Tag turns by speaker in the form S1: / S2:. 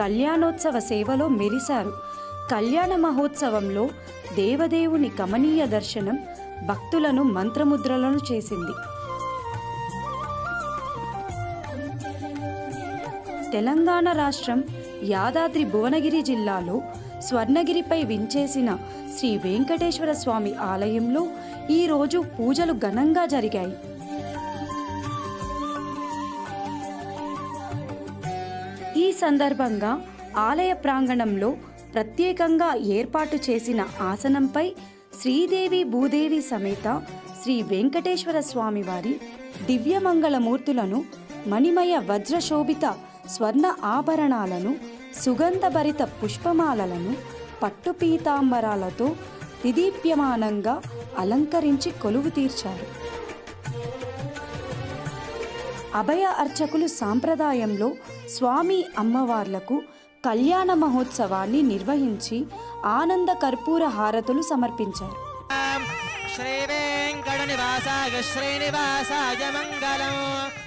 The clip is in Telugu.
S1: కళ్యాణోత్సవ సేవలో మెరిశారు. కళ్యాణ మహోత్సవంలో దేవదేవుని కమనీయ దర్శనం భక్తులను మంత్రముద్రలను చేసింది. తెలంగాణ రాష్ట్రం యాదాద్రి భువనగిరి జిల్లాలో స్వర్ణగిరిపై వించేసిన శ్రీ వెంకటేశ్వర స్వామి ఆలయంలో ఈరోజు పూజలు ఘనంగా జరిగాయి. ఈ సందర్భంగా ఆలయ ప్రాంగణంలో ప్రత్యేకంగా ఏర్పాటు చేసిన ఆసనంపై శ్రీదేవి భూదేవి సమేత శ్రీ వెంకటేశ్వర స్వామి వారి దివ్యమంగళమూర్తులను, మణిమయ వజ్రశోభిత స్వర్ణ ఆభరణాలను, సుగంధభరిత పుష్పమాలలను, పట్టు పీతాంబరాలతో విదీప్యమానంగా అలంకరించి కొలువు తీర్చారు. అభయ అర్చకులు సాంప్రదాయంలో స్వామి అమ్మవార్లకు కళ్యాణ మహోత్సవాన్ని నిర్వహించి ఆనంద కర్పూర హారతులు సమర్పించారు.
S2: శ్రీ వెంకట నివాసాయ శ్రీనివాసాయ మంగళం.